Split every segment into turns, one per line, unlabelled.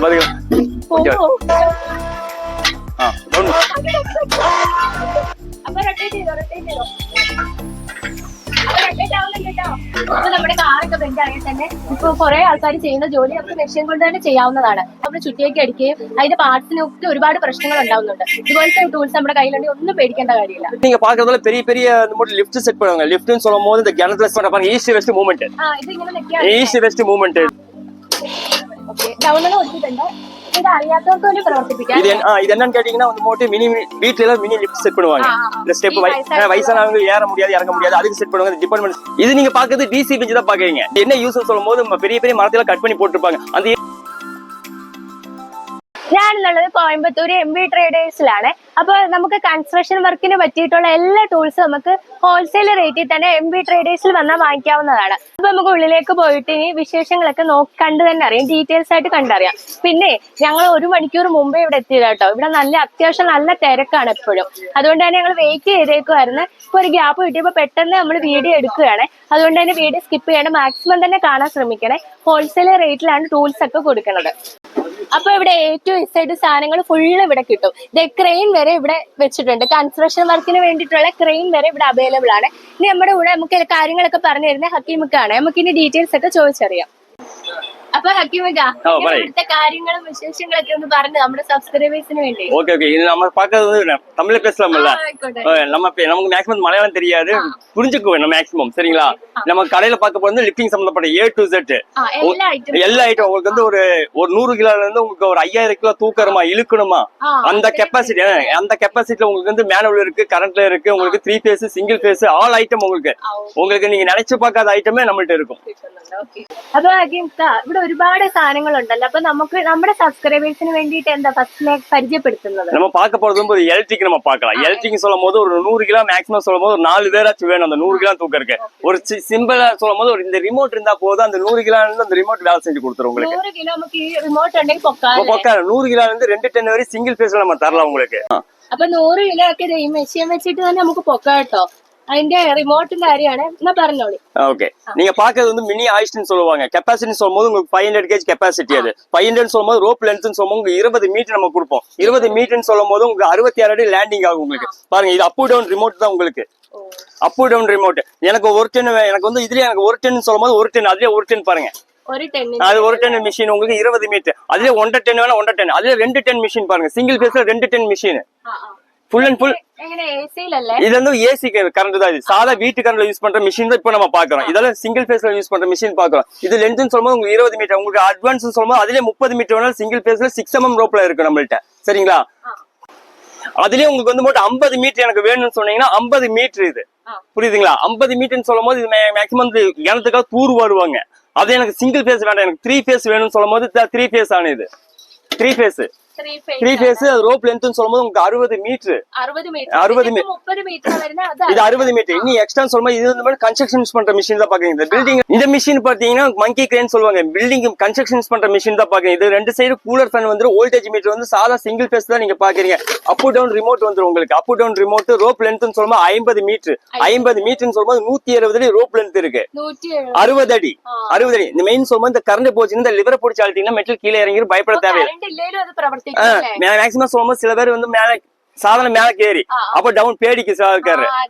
கொஞ்சம்
അപ്പൊ നമ്മുടെ കാറൊക്കെ ബെൻഡാണെങ്കിൽ തന്നെ ഇപ്പൊ കുറെ ആൾക്കാർ ചെയ്യുന്ന ജോലി നമുക്ക് മെഷീൻ കൊണ്ട് തന്നെ ചെയ്യാവുന്നതാണ്. നമ്മൾ ചുറ്റിയൊക്കെ അടിക്കുകയും അതിന്റെ പാർട്സിനൊക്കെ ഒരുപാട് പ്രശ്നങ്ങൾ ഉണ്ടാവുന്നുണ്ട്. ഇതുപോലത്തെ ടൂൾസ് നമ്മുടെ കയ്യിലുണ്ടെങ്കിൽ ഒന്നും പേടിക്കേണ്ട കാര്യമില്ല.
நீங்க பாக்குறதுல பெரிய பெரிய லிஃப்ட் செட் பண்ணுவாங்க. லிஃப்ட்னு சொல்லும் போது இந்த கிணத்துல பாருங்க ஈஸ்ட் வெஸ்ட் மூவ்மெண்ட்.
ഇത് ഇങ്ങനെ നിൽക്കുകയാണ്.
East west movement.
ഡൗണിൽ കൊടുത്തിട്ടുണ്ട്. இது அறியாதவங்க வந்து பிரவர்த்திப்பிக்க.
இது என்னன்னு கேட்டீங்கன்னா வந்து மோட்டு மினி வீட்ல எல்லாம் மினி லிஃப்ட் செட் பண்ணுவாங்க. இந்த ஸ்டெப் வயசானவங்க ஏற முடியாது இறங்க முடியாது அதுக்கு செட் பண்ணுவாங்க. டிபார்ட்மெண்ட் இது நீங்க பாக்குறது டிசி பெஞ்ச் தான் பாக்குறீங்க. என்ன யூஸ் சொல்லும் போது பெரிய பெரிய மரத்துல கட் பண்ணி போட்டுருப்பாங்க. அந்த
ഞാനുള്ളത് കോയമ്പത്തൂർ MB ട്രേഡേഴ്സിലാണ്. അപ്പൊ നമുക്ക് കൺസ്ട്രക്ഷൻ വർക്കിന് പറ്റിയിട്ടുള്ള എല്ലാ ടൂൾസും നമുക്ക് ഹോൾസെയിൽ റേറ്റിൽ തന്നെ MB ട്രേഡേഴ്സിൽ വന്നാൽ വാങ്ങിക്കാവുന്നതാണ്. അപ്പൊ നമുക്ക് ഉള്ളിലേക്ക് പോയിട്ട് ഇനി വിശേഷങ്ങളൊക്കെ കണ്ടു തന്നെ അറിയാം, ഡീറ്റെയിൽസ് ആയിട്ട് കണ്ടറിയാം. പിന്നെ ഞങ്ങൾ 1 മണിക്കൂർ മുമ്പേ ഇവിടെ എത്തിയത് കേട്ടോ. ഇവിടെ അത്യാവശ്യം നല്ല തിരക്കാണ് എപ്പോഴും. അതുകൊണ്ട് തന്നെ ഞങ്ങൾ വെയിറ്റ് ചെയ്തേക്കുമായിരുന്നു. ഇപ്പൊ ഒരു ഗ്യാപ്പ് കിട്ടിയപ്പോ പെട്ടെന്ന് നമ്മൾ വീഡിയോ എടുക്കുകയാണ്. അതുകൊണ്ട് തന്നെ വീഡിയോ സ്കിപ്പ് ചെയ്യണം, മാക്സിമം തന്നെ കാണാൻ ശ്രമിക്കണേ. ഹോൾസെയിൽ റേറ്റിലാണ് ടൂൾസ് ഒക്കെ കൊടുക്കുന്നത്. അപ്പൊ ഇവിടെ A to Z സാധനങ്ങൾ ഫുള്ള് ഇവിടെ കിട്ടും. ക്രെയിൻ വരെ ഇവിടെ വെച്ചിട്ടുണ്ട്. കൺസ്ട്രക്ഷൻ വർക്കിന് വേണ്ടിയിട്ടുള്ള ക്രെയിൻ വരെ ഇവിടെ അവൈലബിൾ ആണ്. ഇനി നമ്മുടെ കൂടെ നമുക്ക് കാര്യങ്ങളൊക്കെ പറഞ്ഞു തരുന്നത് ഹക്കീമക്കാണ്. നമുക്ക് ഇനി ഡീറ്റെയിൽസ് ഒക്കെ ചോദിച്ചറിയാം. അപ്പൊ ഹക്കീമക്ക ഇവിടുത്തെ കാര്യങ്ങളും വിശേഷങ്ങളൊക്കെ ഒന്ന് പറഞ്ഞു നമ്മുടെ സബ്സ്ക്രൈബേഴ്സിന് வேண்டி.
ஓகே ஓகே இது நம்ம பாக்குறது தமிழ்ல பேசலாம்ல. நமக்கு மேக்ஸிமம் மலையாளம் தெரியாது, புரிஞ்சுக்குவோம் நம்ம மேக்ஸிமம். சரிங்களா? நம்ம கடையில பார்க்க போறது லிஃப்டிங் சம்பந்தப்பட்ட A to Z எல்லா ஐட்டம். உங்களுக்கு வந்து ஒரு 100 கிலோல இருந்து உங்களுக்கு ஒரு 5000 கிலோ தூக்கறமா இழுக்கணுமா அந்த கெப்பாசிட்டில உங்களுக்கு வந்து மேனுவல் இருக்கு, கரண்ட்ல இருக்கு, உங்களுக்கு 3 phase single phase all item உங்களுக்கு நீங்க நினைச்சு பார்க்காத ஐட்டமே நம்மள்ட்ட இருக்கும்.
അപ്പൊ ഇവിടെ ഒരുപാട് സാധനങ്ങളുണ്ടല്ലോ. അപ്പൊ നമുക്ക് നമ്മുടെ സബ്സ്ക്രൈബേഴ്സിന് വേണ്ടിയിട്ട് എന്താ ഫസ്റ്റ് പരിചയപ്പെടുത്തുന്നത്?
நம்ம பார்க்க போறது ஒரு எலக்ட்ரிக் நம்ம பார்க்கலாம். எலக்ட்ரிக் சொல்லும் போது ஒரு 100 கிலோ மேக்ஸிமம் சொல்லும் போது ஒரு 4 பேராச்சும் வேணும் அந்த 100 கிலோ தூக்கறதுக்கு. ஒரு சிம்பிளா சொல்லும் போது ஒரு இந்த ரிமோட் இருந்தா போதும். அந்த 100 கிலோ இருந்து அந்த ரிமோட் வேலை செஞ்சு கொடுத்துரும் உங்களுக்கு.
100 கிலோ நமக்கு ரிமோட் உണ്ടെങ്കിൽ പൊക്കാല
100 கிலோ இருந்து 2 டன் வரை சிங்கிள் ஃபேஸ்ல நம்ம தரலாம் உங்களுக்கு.
അപ്പൊ 100 കിലോ ഒക്കെ ഈ മെഷീൻ വെച്ചിട്ട് തന്നെ നമുക്ക് പൊക്കാം കേട്ടോ. അതിന്റെ റിമോട്ടിന്റെ കാര്യമാണ് എന്നാ പറഞ്ഞോളി.
ஓகே நீங்க பாக்குறது வந்து மினி ஆயிஸ்ட்னு சொல்லுவாங்க. கெபாசிட்டி சொல்லும்போது உங்களுக்கு 500 kg கெபாசிட்டி. அது 500 சொல்லும்போது ரோப் லென்த்னு சொல்லும்போது 20 மீட்டர் நம்ம கொடுப்போம். 20 மீட்டர்னு சொல்லும்போது உங்களுக்கு 66 அடி லேண்டிங் ஆகும் உங்களுக்கு. பாருங்க இது அப் டவுன் ரிமோட் தான் உங்களுக்கு. Up down remote. எனக்கு ஒரு டன் எனக்கு வந்து இதுல எனக்கு ஒரு டன் சொல்லும்போது ஒரு டன் அதுல ஒரு டன் பாருங்க. அது ஒரு டன் மிஷின் உங்களுக்கு 20 மீட்டர். அதுல 1.5 டன் வேணா 1.5 டன். அதுல 2 டன் மிஷின் பாருங்க. சிங்கிள் ஃபேஸ்ல 2 ton machine. Full and full இது வந்து ஏசி கரண்ட் தான். இது சாதா வீட்டு கரண்ட்ல யூஸ் பண்ற மிஷின் தான் இப்ப நம்ம பாக்குறோம். இதெல்லாம் சிங்கிள் ஃபேஸ்ல யூஸ் பண்ற மிஷின் பாக்குறோம். இது லென்த்னு சொல்லும்போது உங்களுக்கு 20 மீட்டர். உங்களுக்கு அட்வான்ஸ் சொல்லும்போது அதுல 30 மீட்டர் வேணாலும் சிங்கிள் ஃபேஸ்ல 6 mm ரோப்ல இருக்கு நம்மள்ட்ட. சரிங்களா? அதுலயே உங்களுக்கு வந்து மட்டும் 50 மீட்டர் எனக்கு வேணும்னு சொன்னீங்கன்னா 50 மீட்டர் இது. புரியுதுங்களா? 50 மீட்டர்னு சொல்லும் போது இது மேக்ஸிமம் கிணத்துக்காக தூர் வருவாங்க. அது எனக்கு சிங்கிள் ஃபேஸ் வேண்டாம், எனக்கு 3 ஃபேஸ் வேணும்னு சொல்லும் போது 3 ஃபேஸ் ஆன இது 3 ஃபேஸ் ரோப் லென்த்னு சொல்லும்போது உங்களுக்கு 60 மீட்டர்.
60 மீட்டர்
இது 60 மீட்டர். இன்னும் எக்ஸ்ட்ரா சொல்லும்போது இது வந்து கன்ஸ்ட்ரக்ஷன் பண்ற மிஷின் தான் பாக்குறீங்க. இந்த பில்டிங் இந்த மிஷின் பாத்தீங்கன்னா மங்கி கிரேன் சொல்லுவாங்க. பில்டிங் கன்ஸ்ட்ரக்ஷன் பண்ற மிஷின் தான் பாக்குறீங்க. இது 2 சைடு கூலர் ஃபேன் வந்து வோல்டேஜ் மீட்டர் வந்து சாதா சிங்கிள் ஃபேஸ் தான் நீங்க பாக்குறீங்க. அப் டவுன் ரிமோட் வந்துரும் உங்களுக்கு. அப் டவுன் ரிமோட் ரோப் லென்த்னு சொல்லும்போது 50 மீட்டர். 50 மீட்டர்னு சொல்லும்போது 170 அடி ரோப் லென்த் இருக்கு. 60 அடி. இந்த மெயின் சொல்லும்போது இந்த கரண்ட் போச்சுன்னா இந்த லிவரை பிடிச்சி அழுத்தீங்கன்னா மெட்டல் கீழே இறங்கி பயப்பட தேவையில்லை. மேக்ஸிமம் சொல்லும்போது சில பேர் வந்து மேல சாதனை மேல கேறி அப்ப டவுன் பேடிக்கு இருக்காரு.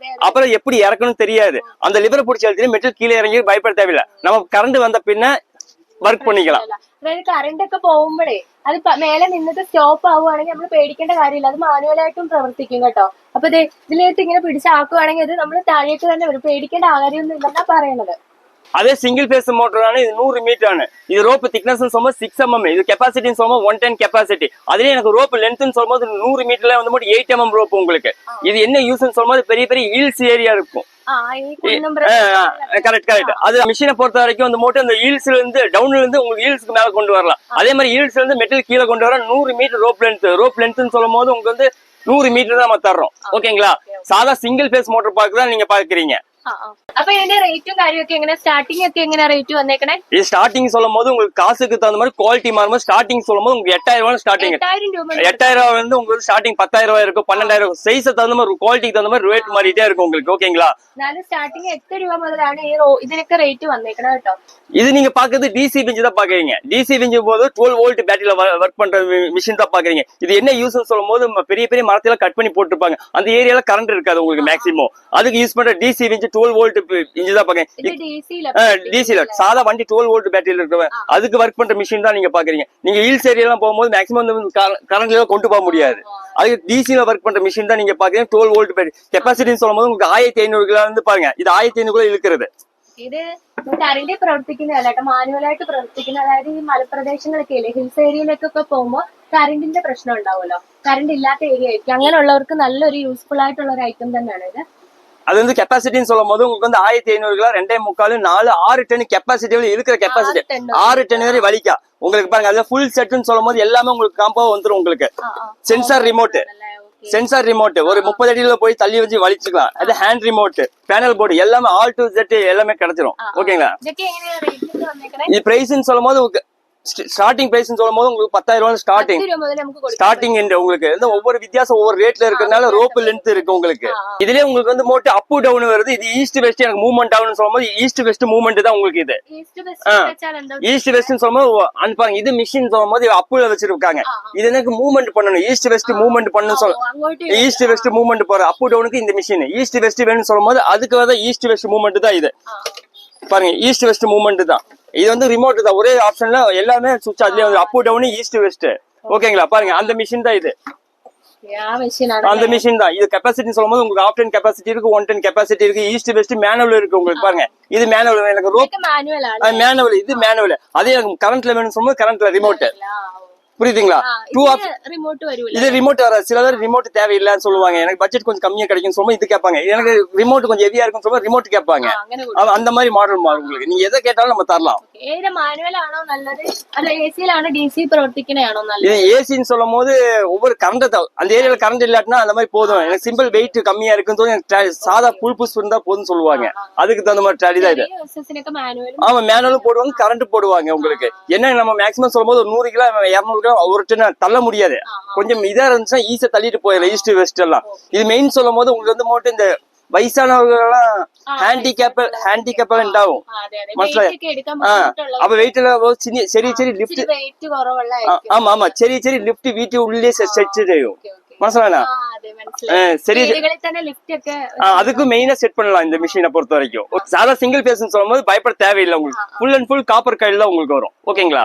அப்புறம் எப்படி இறக்கணும் தெரியாது. அந்த லிவரை பிடிச்சி அழுத்தி மெட்டல் கீழே இறங்கி பயப்பட தேவையில்லை. நம்ம கரண்ட் வந்த பின்ன വർക്ക് പണിക്കലാം.
കറണ്ട് ഒക്കെ പോകുമ്പോഴേ അത് മേലെ നിന്നിട്ട് സ്റ്റോപ്പ് ആവുകയാണെങ്കിൽ നമ്മൾ പേടിക്കേണ്ട കാര്യമില്ല. അത് മാനുവലായിട്ടും പ്രവർത്തിക്കും കേട്ടോ. അപ്പൊ ഇതിലേക്ക് ഇങ്ങനെ പിടിച്ചാക്കുവാണെങ്കിൽ ഇത് നമ്മൾ താഴേക്ക് തന്നെ വരും. പേടിക്കേണ്ട കാര്യമൊന്നും ഇല്ലെന്നാ പറയണത്.
அதே சிங்கிள் ஃபேஸ் மோட்டரான இது 100 மீட்டர். இது ரோப் திக்னஸ் சொல்லும்போது 6 mm. இது கெப்பாசிட்டின்னு சொல்லும்போது 110 கெப்பாசிட்டி. அதுல எனக்கு ரோப் லென்த்னு சொல்லும்போது 100 மீட்டர்ல வந்து மட்டும் 8 mm ரோப் உங்களுக்கு. இது என்ன யூஸ்ன்னு சொல்லும்போது பெரிய பெரிய ஹீல்ஸ் ஏரியா இருக்கும். கரெக்ட். அது மிஷினை பொறுத்த வரைக்கும் வந்து மோட்டர் அந்த ஹீல்ஸ்ல இருந்து டவுன்ல இருந்து உங்களுக்கு ஹீல்ஸ்க்கு மேல கொண்டு வரலாம். அதே மாதிரி ஹீல்ஸ்ல இருந்து மெட்டல் கீழே கொண்டு வர 100 மீட்டர் ரோப் லென்த்னு சொல்லும் போது உங்களுக்கு வந்து 100 மீட்டர் தான் நம்ம தர்றோம். ஓகேங்களா? சாதா சிங்கிள் ஃபேஸ் மோட்டர் பார்க்க தான் நீங்க பாக்குறீங்க.
അപ്പൊ ഇതിന്റെ റേറ്റും കാര്യമൊക്കെ എങ്ങനെ സ്റ്റാർട്ടിംഗ് ഒക്കെ എങ്ങനെ റേറ്റ് വന്നേക്കണേ?
இது ஸ்டார்டிங் சொல்லும் போது உங்களுக்கு காசுக்கு தகுந்த மாதிரி குவாலிட்டி மாறும்போது ஸ்டார்டிங் சொல்லும் போது உங்களுக்கு 8000 ஸ்டார்டிங்.
8000 രൂപ
8000 வந்து உங்களுக்கு ஸ்டார்டிங் 10000 இருக்கும், 12000 சைஸ் தகுந்த மாதிரி குவாலிட்டிக்கு தகுந்த மாதிரி ரேட் மாறிட்டே இருக்கும் உங்களுக்கு. ஓகேங்களா?
എന്നാലും സ്റ്റാർട്ടിംഗ് 8 രൂപ മുതലാണ് ഈ ഇതിനൊക്കെ റേറ്റ് വന്നേക്കണേ കേട്ടോ.
இது நீங்க பாக்குறது டிசி பெஞ்ச் தான் பாக்குறீங்க. டிசி பெஞ்ச் போது 12 வோல்ட் பேட்டரியில ஒர்க் பண்ற மிஷின் தான் பாக்குறீங்க. இது என்ன யூஸ் சொல்லும் போது பெரிய பெரிய மரத்துல கட் பண்ணி போட்டுருப்பாங்க, அந்த ஏரியால கரண்ட் இருக்காது உங்களுக்கு மேக்ஸிமம். அதுக்கு யூஸ் பண்ற டிசி பெஞ்ச் 12 வோல்ட் இன்ஜின் தான் பாக்குறீங்க.
ഇത് ഡിസിയില
டிசில சாதா வண்டி 12 வோல்ட் பேட்டரியில இருக்கிற அதுக்கு ஒர்க் பண்ற மிஷின் தான் நீங்க பாக்குறீங்க. நீங்க ஹில்ஸ் ஏரியாலாம் போகும்போது மேக்ஸிமம் கரண்ட்ல கொண்டு போக முடியாது. அதுக்கு டிசில ஒர்க் பண்ற மிஷின் தான் நீங்க பாக்குறீங்க. 12 வோல்ட் பேட்டரி கெப்பாசிட்டின்னு சொல்லும் போது உங்களுக்கு 1500 கிலோ இருந்து பாருங்க, இது 1500 கிலோ இழுக்கிறது.
ഇത് കറന്റ് പ്രവർത്തിക്കുന്നതല്ല കേട്ടോ, മാനുവലായിട്ട് പ്രവർത്തിക്കുന്ന. അതായത് ഈ മലപ്രദേശങ്ങളൊക്കെ ഇല്ലേ, ഹിൽസ് ഏരിയയിലേക്കൊക്കെ പോകുമ്പോൾ കറണ്ടിന്റെ പ്രശ്നം ഉണ്ടാവുമല്ലോ, കറണ്ട് ഇല്ലാത്ത ഏരിയ ആയിരിക്കും. അങ്ങനെയുള്ളവർക്ക് നല്ലൊരു യൂസ്ഫുൾ ആയിട്ടുള്ള ഒരു ഐറ്റം തന്നെയാണ് ഇത്.
அது வந்து கெப்பாசிட்டின்னு சொல்லும் போது உங்களுக்கு வந்து 1500 கிலோ 2.4 4 6 டன் கெப்பாசிட்டி இருக்கிற கெப்பாசிட்டி 6 டன் வரை வலிக்கா உங்களுக்கு பாருங்க. அதுல ஃபுல் செட்னு சொல்லும் போது எல்லாமே உங்களுக்கு காம்போ வந்துரும். உங்களுக்கு சென்சார் ரிமோட், சென்சார் ரிமோட் ஒரு 30 அடியில போய் தள்ளி வச்சு வலிச்சுக்கலாம். அது ஹேண்ட் ரிமோட், பேனல் போர்டு எல்லாமே ஆல் டு Z எல்லாமே கிடைச்சிரும். ஓகேங்களா?
ഇതൊക്കെ എങ്ങനെയാ റേറ്റ് വന്നേക്കണേ?
இது பிரைஸ்ன்னு சொல்லும் போது ஸ்டார்டிங் பிரைஸ் சொல்லும் போது உங்களுக்கு 10000 ஸ்டார்டிங்
10 രൂപ മുതൽ നമുക്ക് കൊടുക്കാം.
ஸ்டார்டிங் உங்களுக்கு வந்து ஒவ்வொரு வித்தியாசம் ஒவ்வொரு ரேட்ல இருக்கிறதுனால ரோப் லென்த் இருக்கு உங்களுக்கு. இதுலயே உங்களுக்கு வந்து மோட்டு அப் டவுன் வருது. இது ஈஸ்ட் வெஸ்ட் எனக்கு மூவ்மெண்ட் ஆகும்னு சொல்லும்போது ஈஸ்ட் வெஸ்ட் மூவ்மெண்ட் தான் உங்களுக்கு. இது
ഈസ്റ്റ് വെസ്റ്റ് വെച്ചാൽ എന്താ?
ஈஸ்ட் வெஸ்ட்னு சொல்லும்போது பாருங்க, இது மிஷின் சொல்லும்போது அப்புல வச்சிருக்காங்க. இது எனக்கு மூவ்மெண்ட் பண்ணணும், ஈஸ்ட் வெஸ்ட் மூவ்மெண்ட் பண்ணணும் சொல்ல
അങ്ങോട്ട്
ஈஸ்ட் வெஸ்ட் மூவ்மெண்ட் போற அப் டவுனுக்கு இந்த மிஷின் ஈஸ்ட் வெஸ்ட் வேணும்னு சொல்லும்போது அதுக்கு வந்து ஈஸ்ட் வெஸ்ட் மூவ்மெண்ட் தான் இது. பாருங்க, ஈஸ்ட் வெஸ்ட் மூவ்மெண்ட் தான் இது. வந்து ரிமோட் தான், ஒரே ஆப்ஷன்ல எல்லாமே சுவிட்ச் அதுலயே வந்து அப் டவுன் ஈஸ்ட் வெஸ்ட். ஓகேங்களா? பாருங்க, அந்த மிஷின் தான் இது.
ആ മെഷീനാണ്.
அந்த மிஷின் தான் இது. கெப்பாசிட்டி சொல்லும்போது உங்களுக்கு ஆஃப் டன் கெப்பாசிட்டி இருக்கு, 1 டன் கெப்பாசிட்டி இருக்கு, ஈஸ்ட் வெஸ்ட் மேனுவல் இருக்கு உங்களுக்கு. பாருங்க, இது மேனுவல். எனக்கு ரோப்
മാനുവൽ ആണ്.
மேனுவல், இது மேனுவல். அதே எனக்கு கரண்ட்ல வேணும்னு சொல்லும்போது கரண்ட்ல ரிமோட். புரியுதுங்களா?
റിമോട്ട് വരൂല.
இது ரிமோட் வராது. சில பேர் ரிமோட் தேவையில்லைன்னு சொல்லுவாங்க, எனக்கு பட்ஜெட் கொஞ்சம் கம்மியா கிடைக்கும் சொல்லும்போது இது கேட்பாங்க. எனக்கு ரிமோட் கொஞ்சம் ஹெவியா இருக்கும் சொல்லும்போது ரிமோட் கேட்பாங்க.
അങ്ങനെ
அந்த மாதிரி மாடல் மாறும் உங்களுக்கு. நீங்க எதை கேட்டாலும் நம்ம தரலாம்.
ഏത് മാനുവൽ ആണോ നല്ലത്, അല്ല എസിയിലാണോ ഡിസി പ്രവർത്തിക്കണയാണോ നല്ലത്?
இது ஏசின்னு சொல்லும் போது ஒவ்வொரு கரண்ட் அந்த ஏரியால கரண்ட் இல்லாட்டினா அந்த மாதிரி போதும், எனக்கு சிம்பிள் வெயிட் கம்மியா இருக்குன்னு சொல்லி எனக்கு சாதா புல் புஷ் இருந்தா போதும் சொல்லுவாங்க. அதுக்கு தகுந்த மாதிரி ட்ராலி தான் இது.
എസ്എസിനൊക്കെ മാനുവൽ.
ஆமா, மேனுவலும் போடுவாங்க, கரண்ட் போடுவாங்க உங்களுக்கு. என்ன நம்ம மேக்ஸிமம் சொல்லும் போது 100 கிலோ 200 கிலோ ஒரு டன் தள்ள முடியாது. கொஞ்சம் இதா இருந்துச்சுன்னா ஈஸியா தள்ளிட்டு போயிடலாம் ஈஸ்ட் வெஸ்ட் எல்லாம். இது மெயின் சொல்லும் போது உங்களுக்கு வந்து மட்டும் இந்த வயசானவர்கள் எல்லாம் ஹேண்டிகேப் ഉണ്ടാവും മനസ്സിലായോ? அப்ப வெயிட் எல்லாம் ചെറിയ ചെറിയ ലിഫ്റ്റ്
വെയിറ്റ് കുറവുള്ള
ஆமா ஆமா ചെറിയ ചെറിയ ലിഫ്റ്റ് വീട്ടിൽ ഉള്ളിലെ സെറ്റ് ചെയ്യും. മനസ്സിലായോ? சரி, அதுக்கு மெயினா செட் பண்ணலாம் இந்த மிஷினை பொறுத்த வரைக்கும். சாதா சிங்கிள் பேஸ் சொல்லும் போது பயப்பட தேவையில்லை உங்களுக்கு. ஃபுல் அண்ட் ஃபுல் காப்பர் கையில் தான் உங்களுக்கு வரும். ஓகேங்களா?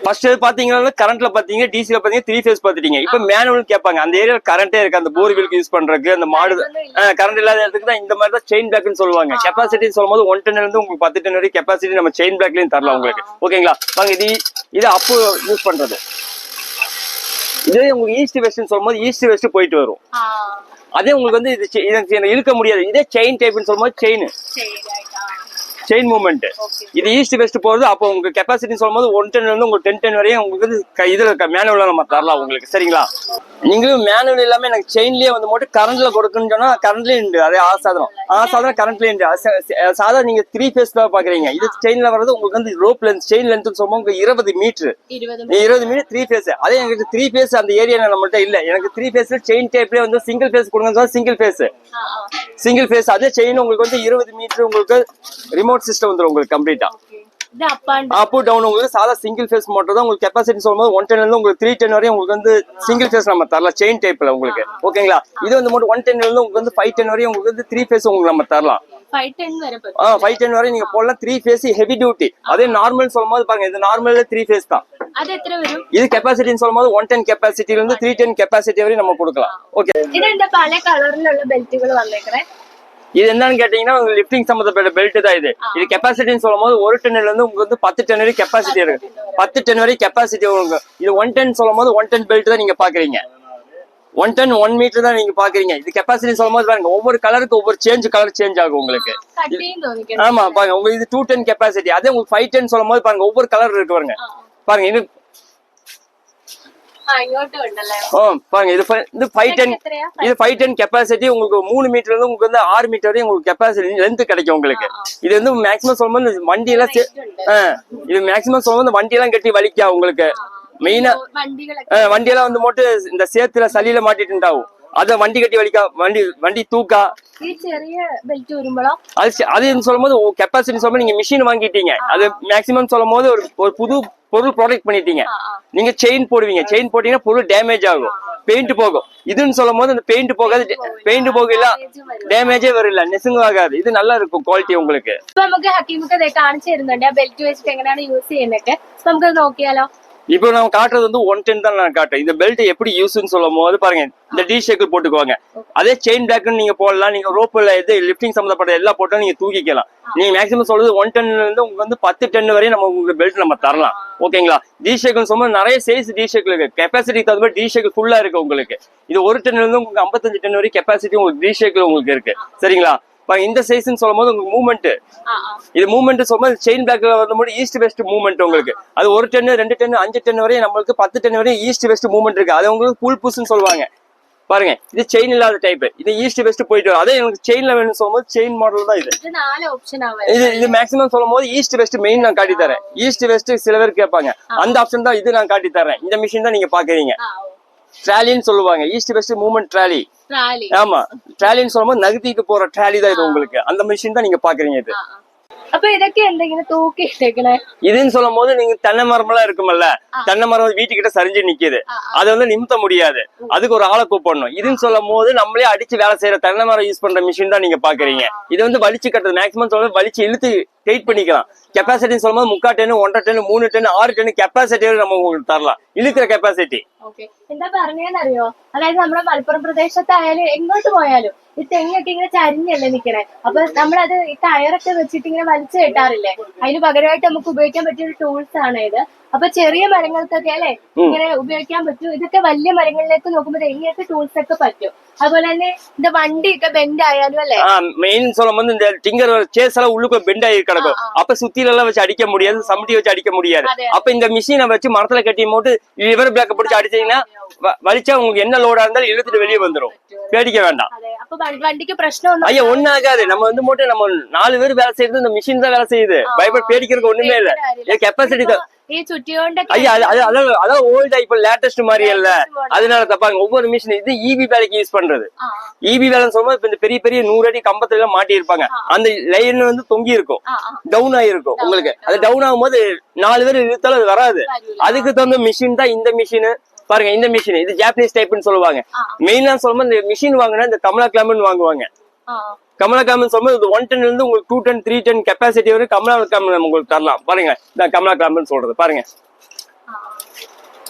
ஃபர்ஸ்ட் பாத்தீங்கன்னா கரண்ட்ல பாத்தீங்க, டிசில பாத்தீங்க 3 ஃபேஸ் பாத்துட்டீங்க. இப்ப மேனுவல் கேட்பாங்க. அந்த ஏரியால கரண்டே இருக்கு, அந்த போர்வெலுக்கு யூஸ் பண்றதுக்கு, அந்த மாடு கரண்ட் இல்லாத இடத்துக்கு தான் இந்த மாதிரி தான் செயின் பிளாக்னு சொல்லுவாங்க. கெப்பாசிட்டி சொல்லும் போது 1 டன் இருந்து உங்களுக்கு 10 டன் வரைக்கும் கெப்பாசிட்டி நம்ம செயின் பிளாக்லயும் தரலாம் உங்களுக்கு. ஓகேங்களா? வாங்க, இது அப்பு யூஸ் பண்றது. இதே உங்களுக்கு ஈஸ்ட் வெஸ்ட்னு சொல்லும்போது ஈஸ்ட் வெஸ்ட் போயிட்டு வரும். அதே உங்களுக்கு வந்து இது இழுக்க முடியாது. இதே செயின் டைப்னு சொல்லும்போது செயின் மூவ்மெண்ட். இது ஈஸ்ட் வெஸ்ட் போறது. அப்போ உங்க கெப்பாசிட்டி சொல்லும்போது 1 டன் இருந்து உங்களுக்கு 10 டன் வரையும் உங்களுக்கு இதுல மேனுவலா நம்ம தரலாம் உங்களுக்கு. சரிங்களா? நீங்களும் மேனுவல் இல்லாம எனக்கு செயின்லயே வந்து மட்டும் கரண்ட்ல கொடுக்கணும்னு சொன்னா கரண்ட்லயும் உண்டு. அதே ஆசாதனம் கரண்ட்லயும் உண்டு. சாதா நீங்க 3 ஃபேஸ் தான் பாக்குறீங்க. இது செயின்ல வர்றது உங்களுக்கு வந்து ரோப் லென்த் செயின் லென்த் சொல்லும்போது 20 மீட்டர் 3 ஃபேஸ். அதே எனக்கு 3 ஃபேஸ் அந்த ஏரியா நம்மள்ட்ட இல்ல. எனக்கு 3 ஃபேஸ்ல செயின் டைப்லயே வந்து சிங்கிள் ஃபேஸ் கொடுங்க, சிங்கிள் ஃபேஸ். அதே செயின் உங்களுக்கு வந்து 20 மீட்டர் உங்களுக்கு ரிமோட் சிஸ்டம் வந்துரும் உங்களுக்கு கம்ப்ளீட்டா. அப் டவுன் உங்களுக்கு சாதா சிங்கிள் ஃபேஸ் மோட்டர் தான் உங்களுக்கு. கெப்பாசிட்டி சொல்லும்போது 1 டன் இருந்து உங்களுக்கு 3 டன் வரையும் உங்களுக்கு வந்து சிங்கிள் ஃபேஸ் நம்ம தரலாம் செயின் டைப்ல உங்களுக்கு. ஓகேங்களா? இது வந்து மட்டும் 1 டன் இருந்து உங்களுக்கு வந்து 5 டன் வரையும் உங்களுக்கு வந்து 3 ஃபேஸ் உங்களுக்கு நம்ம தரலாம். 5 டன் வரை நீங்க போடலாம். 3 ஃபேஸ் ஹெவி டியூட்டி. அதே நார்மல் சொல்லும்போது பாருங்க, இது நார்மல்ல 3 ஃபேஸ் தான். இது கெப்பாசிட்டின்னு சொல்லும்போது 1 டன் கெப்பாசிட்டில இருந்து 3 டன் கெப்பாசிட்டி வரை நம்ம கொடுக்கலாம். ஓகே,
இது இந்த பல கலர்ல உள்ள பெல்ட்டுகள் வந்திருக்கிறேன்.
இது என்னன்னு கேட்டீங்கன்னா லிஃப்டிங் சம்பந்தப்பட்ட பெல்ட் தான் இது. இது கெப்பாசிட்டின்னு சொல்லும் போது 1 டன்ல இருந்து உங்களுக்கு வந்து 10 டன் வரை கெப்பாசிட்டி இருக்கு. 10 டன் வரை கெப்பாசிட்டி உங்களுக்கு. இது 1 டன் சொல்லும் போது 1 டன் பெல்ட் தான் நீங்க பாக்குறீங்க. 1 டன் 1 மீட்டர் தான் நீங்க பாக்குறீங்க. இது கெப்பாசிட்டி சொல்லும் போது பாருங்க, ஒவ்வொரு கலருக்கு ஒவ்வொரு கலர் சேஞ்ச் ஆகும் உங்களுக்கு. ஆமா பாருங்க, உங்களுக்கு இது 2 டன் கெப்பாசிட்டி. அதே உங்களுக்கு 5 டன் சொல்லும் போது பாருங்க ஒவ்வொரு கலர் இருக்கு பாருங்க. பாருங்க, இது
ഇങ്ങോട്ടും ഉണ്ടല്ലേ
பாருங்க இது 510
എത്രയാ
இது 510 கெப்பாசிட்டி உங்களுக்கு 3 மீட்டர்ல இருந்து உங்களுக்கு வந்து 6 மீட்டர் வரையும் உங்களுக்கு கெப்பாசிட்டி லென்த் கிடைக்கும் உங்களுக்கு இது வந்து மேக்ஸிமம் சொல்லும்போது வண்டி எல்லாம் இது மேக்ஸிமம் சொல்லும்போது வண்டி எல்லாம் கட்டி வலிக்கா உங்களுக்கு மெயினா வண்டி எல்லாம் வந்து மட்டும் இந்த சேத்துல சளியில மாட்டிட்டு இருந்தாவும் அத வண்டி கட்டி வலிக்கா வண்டி தூக்கா
ഈ ചെറിയ ബെൽറ്റ് വരുമ്പോഴോ
அது சொல்லும்போது கெப்பாசிட்டி சொல்லும்போது நீங்க மிஷின் வாங்கிட்டீங்க அது மேக்ஸிமம் சொல்லும்போது ஒரு புது பொருள் ப்ராடக்ட் பண்ணிட்டீங்க நீங்க செயின் போடுவீங்க செயின் போட்டீங்கன்னா பொருள் டேமேஜ் ஆகும் பெயிண்ட் போகும் இதுன்னு சொல்லும் போது அந்த பெயிண்ட் போகாது பெயிண்ட் போகல டேமேஜே வரல நெசுங்க ஆகாது இது நல்லா இருக்கும் குவாலிட்டி உங்களுக்கு
ഇപ്പൊ നമുക്ക് ഹക്കീമൊക്കെ കാണിച്ചു തരുന്നുണ്ട് ആ ബെൽറ്റ് വെച്ചിട്ട് എങ്ങനെയാണ് യൂസ് ചെയ്യുന്നൊക്കെ നമുക്ക് നോക്കിയാലോ
இப்போ நான் காட்டுறது வந்து 110 தான் நான் காட்டுறேன் இந்த பெல்ட் எப்படி யூஸ்ன்னு சொல்லும் போது பாருங்க இந்த டி ஷேக்கிள் போட்டுக்குவாங்க அதே செயின் பேக்னு நீங்க போடலாம் நீங்க ரோப்ல இது லிஃப்டிங் சம்பந்தப்பட்ட எல்லா போட்டா நீங்க தூக்கிக்கலாம் நீங்க மேக்ஸிமம் சொல்றது 110 இருந்து உங்களுக்கு வந்து 10 வரையும் நம்ம உங்களுக்கு பெல்ட் நம்ம தரலாம் ஓகேங்களா டி ஷேக்கிள் சொல்லும்போது நிறைய சைஸ் டி ஷேக்கிள் இருக்கு கெப்பாசிட்டி தகுந்த டி ஷேக்கிள் ஃபுல்லா இருக்கு உங்களுக்கு இது 1 டன் இருந்து உங்களுக்கு 55 டன் வரைக்கும் கெப்பாசிட்டி உங்களுக்கு டி ஷேக்கிள் உங்களுக்கு இருக்கு சரிங்களா இந்த சைஸ்ன்னு சொல்லும் போது உங்களுக்கு மூவ்மெண்ட் இது மூவ்மெண்ட் சொல்லும்போது செயின் பேக்ல வந்து ஈஸ்ட் வெஸ்ட் மூவ்மெண்ட் உங்களுக்கு அது 1 டன் 2 டன் 5 டன் வரையும் நம்மளுக்கு 10 டன் வரையும் ஈஸ்ட் வெஸ்ட் மூவ்மெண்ட் இருக்கு அது உங்களுக்கு கூல் புஷ்ன்னு சொல்லுவாங்க பாருங்க இது செயின் இல்லாத டைப் இது ஈஸ்ட் வெஸ்ட் போயிட்டு வரும் அதே எனக்கு செயின்ல வேணும்னு சொல்லும்போது செயின் மாடல் தான் இது மேக்ஸிமம் சொல்லும் போது ஈஸ்ட் வெஸ்ட் மெயின் நான் காட்டி தரேன் ஈஸ்ட் வெஸ்ட் சில பேர் கேட்பாங்க அந்த ஆப்ஷன் தான் இது நான் காட்டி தரேன் இந்த மிஷின் தான் நீங்க பாக்குறீங்க ட்ராலின்னு சொல்லுவாங்க ஈஸ்ட் வெஸ்ட் மூவ்மெண்ட் ட்ராலி ஆமா ட்ராலின்னு சொல்லும்போது நகர்த்திட்டு போற ட்ராலி தான் இது உங்களுக்கு அந்த மிஷின் தான் நீங்க பாக்குறீங்க இது
അപ്പൊ ഇതൊക്കെ എന്തെങ്കിലും തൂക്കിട്ടേക്കണേ
இதுன்னு சொல்லும் போது நீங்க தென்னை மரம் எல்லாம் இருக்குமல்ல தென்னை மரம் வீட்டுக்கிட்ட சரிஞ்சு நிக்குது அதை வந்து நிமித்த முடியாது அதுக்கு ஒரு ஆளை கூப்பிடணும் இதுன்னு சொல்லும் போது நம்மளே அடிச்சு வேலை செய்யற தென்னை மரம் யூஸ் பண்ற மிஷின் தான் நீங்க பாக்குறீங்க இது வந்து வலிச்சு கட்டுறது மேக்ஸிமம் சொல்லும்போது வலிச்சு இழுத்து டைட் பண்ணிக்கலாம் கெப்பாசிட்டி சொல்லும்போது 3/4 டன் 1.5 டன் 3 டன் 6 டன் കെപ്പാസിറ്റി நம்ம உங்களுக்கு തരலாம் ഇழுக்கிற കെപ്പാസിറ്റി
എന്താ പറഞ്ഞറിയോ അതായത് നമ്മുടെ മലപ്പുറം പ്രദേശത്തായാലും എങ്ങോട്ട് പോയാലും ഈ തെങ്ങൊക്കെ ഇങ്ങനെ ചരിഞ്ഞല്ലേ നിക്കണേ അപ്പൊ നമ്മളത് ഈ ടയറൊക്കെ വെച്ചിട്ട് ഇങ്ങനെ വലിച്ചു കെട്ടാറില്ലേ അതിന് പകരമായിട്ട് നമുക്ക് ഉപയോഗിക്കാൻ പറ്റിയ ഒരു ടൂൾസ് ആണ് ഇത് അപ്പൊ ചെറിയ മരങ്ങൾക്കൊക്കെ അല്ലെ ഇങ്ങനെ ഉപയോഗിക്കാൻ പറ്റും ഇതൊക്കെ വലിയ മരങ്ങളിലേക്ക് നോക്കുമ്പോൾ ഇങ്ങനത്തെ ടൂൾസ് ഒക്കെ പറ്റും അതുപോലെ തന്നെ இந்த வண்டிയൊക്കെ பெண்ட் ஆயாலும் அல்ல
மெயின் சொல்லும்போது இந்த டிங்கர் சேஸ் எல்லாம் உள்ளுக்குள்ள பெண்ட் ஆகி கிடக்கும் அப்ப சுத்தில எல்லாம் வச்சு அடிக்க முடியாது சமட்டி வச்சு அடிக்க முடியாது அப்ப இந்த மிஷினை வச்சு மரத்துல கட்டி போட்டு லிவர் பிளாக் பிடிச்சு அடிச்சீங்கன்னா வலிச்சா உங்களுக்கு என்ன லோடா இருந்தாலும் இழுத்துட்டு வெளியே வந்துடும் பேடிக்க வேண்டாம்
அப்ப வண்டிக்கு பிரச்சனை
ஐயா ஒண்ணு ஆகாது நம்ம வந்து மட்டும் நம்ம 4 பேர் வேலை செய்யறது இந்த மிஷின் தான் வேலை செய்யுது பயப்பட பேடிக்கிறதுக்கு ஒண்ணுமே இல்ல கெப்பாசிட்டி தான்
ഈ ചുറ്റിയോണ്ടൊക്കെ
ஐயா அதான் ஓல்டா இப்ப லேட்டஸ்ட் மாதிரி இல்ல அதனால தப்பாங்க ஒவ்வொரு மிஷின் இது இபி வேலைக்கு யூஸ் பண்றது இபி வேலைன்னு சொல்லும்போது இப்ப இந்த பெரிய பெரிய 100 அடி கம்பத்துல எல்லாம் மாட்டி இருப்பாங்க அந்த லைன் வந்து தொங்கி இருக்கும் டவுன் ஆயிருக்கும் உங்களுக்கு அது டவுன் ஆகும்போது 4 பேர் இழுத்தாலும் அது வராது அதுக்கு தகுந்த மிஷின் தான் இந்த மிஷின் பாருங்க இந்த மிஷின் இது ஜாப்பனீஸ் டைப்னு சொல்லுவாங்க மெயினா சொல்லும்போது இந்த மிஷின் வாங்கினா இந்த கமலா கிளாம்னு வாங்குவாங்க கமலா கிளாம்னு சொல்லும்போது 1 டன் இருந்து உங்களுக்கு 2 டன் 3 டன் கெப்பாசிட்டி வரை கமலா கிளாம் உங்களுக்கு தரலாம் பாருங்க இந்த கமலா கிளாம்னு சொல்றது பாருங்க